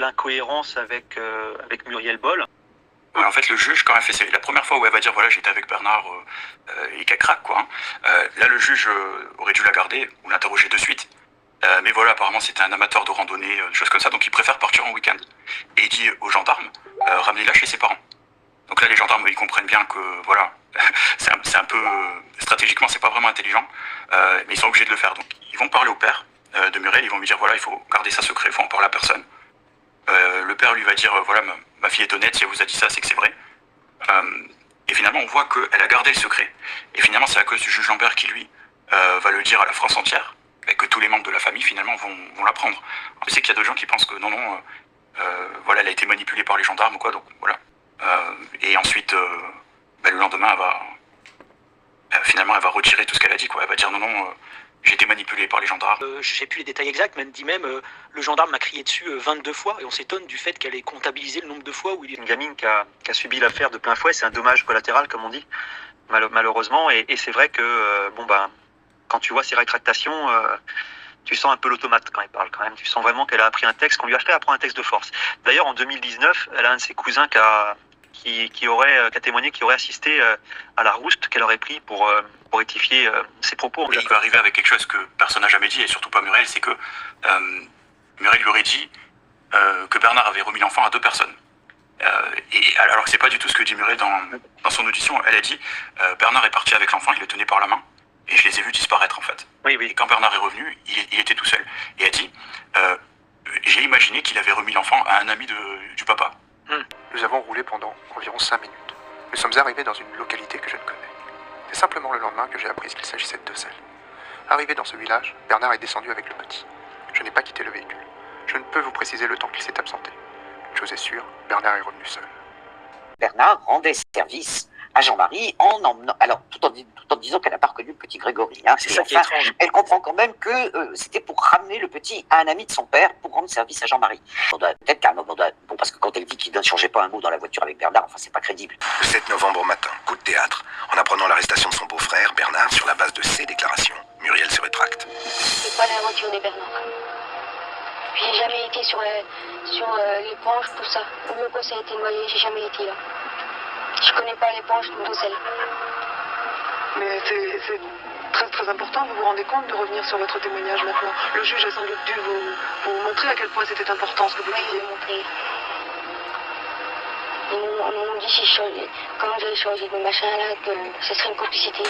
l'incohérence avec Muriel Boll. Ouais, en fait, le juge, quand elle fait, c'est la première fois où elle va dire voilà, j'étais avec Bernard et qu'elle craque, quoi. Là, le juge aurait dû la garder ou l'interroger de suite. Mais voilà, apparemment, c'était un amateur de randonnée, des choses comme ça, donc il préfère partir en week-end. Et il dit aux gendarmes ramenez-la chez ses parents. Donc là, les gendarmes, ils comprennent bien que voilà, c'est un peu stratégiquement, c'est pas vraiment intelligent, mais ils sont obligés de le faire. Donc ils vont parler au père de Muriel, ils vont lui dire voilà, il faut garder ça secret, il faut en parler à personne. Le père lui va dire voilà, ma fille est honnête, si elle vous a dit ça, c'est que c'est vrai. Et finalement, on voit qu'elle a gardé le secret. Et finalement, c'est à cause du juge Lambert qui, lui, va le dire à la France entière, et que tous les membres de la famille, finalement, vont l'apprendre. On sait qu'il y a d'autres gens qui pensent que non, voilà, elle a été manipulée par les gendarmes ou quoi, donc voilà. Et ensuite, le lendemain, finalement, elle va retirer tout ce qu'elle a dit, quoi. Elle va dire non, j'ai été manipulée par les gendarmes. Je sais plus les détails exacts, mais elle dit même le gendarme m'a crié dessus 22 fois, et on s'étonne du fait qu'elle ait comptabilisé le nombre de fois où il est une gamine qui a subi l'affaire de plein fouet. C'est un dommage collatéral, comme on dit, malheureusement. Et c'est vrai que quand tu vois ces rétractations, tu sens un peu l'automate quand elle parle, quand même. Tu sens vraiment qu'elle a appris un texte, qu'on lui a fait apprendre un texte de force. D'ailleurs, en 2019, elle a un de ses cousins qui aurait témoigné, qui aurait assisté à la rouste qu'elle aurait pris pour rectifier ses propos. Il va arriver avec quelque chose que personne n'a jamais dit, et surtout pas Muriel, c'est que Muriel lui aurait dit que Bernard avait remis l'enfant à 2 personnes. Et alors que c'est pas du tout ce que dit Muriel dans son audition. Elle a dit Bernard est parti avec l'enfant, il le tenait par la main, et je les ai vus disparaître en fait. Oui. Et quand Bernard est revenu, il était tout seul. Et elle dit j'ai imaginé qu'il avait remis l'enfant à un ami du papa. Nous avons roulé pendant environ 5 minutes. Nous sommes arrivés dans une localité que je ne connais. C'est simplement le lendemain que j'ai appris qu'il s'agissait de Decelles. Arrivé dans ce village, Bernard est descendu avec le petit. Je n'ai pas quitté le véhicule. Je ne peux vous préciser le temps qu'il s'est absenté. Une chose est sûre, Bernard est revenu seul. Bernard rendait service à Jean-Marie en emmenant, alors tout en disant qu'elle n'a pas reconnu le petit Grégory. Hein, c'est ça qui est étrange. Elle comprend quand même que c'était pour ramener le petit à un ami de son père pour rendre service à Jean-Marie. Peut-être qu'à un moment donné, bon, parce que quand elle dit qu'il ne changeait pas un mot dans la voiture avec Bernard, enfin c'est pas crédible. Le 7 novembre au matin, coup de théâtre. En apprenant l'arrestation de son beau-frère, Bernard, sur la base de ses déclarations, Muriel se rétracte. C'est pas l'aventure des Bernard. J'ai jamais été sur l'éponge, tout ça. Même quand ça a été noyé, j'ai jamais été là. Je connais pas l'éponge d'où celle. Mais c'est très très important, vous vous rendez compte de revenir sur votre témoignage maintenant. Le juge a sans doute dû vous montrer à quel point c'était important ce que vous disiez. Ils m'ont dit quand j'avais changé de machin là, que ce serait une complicité.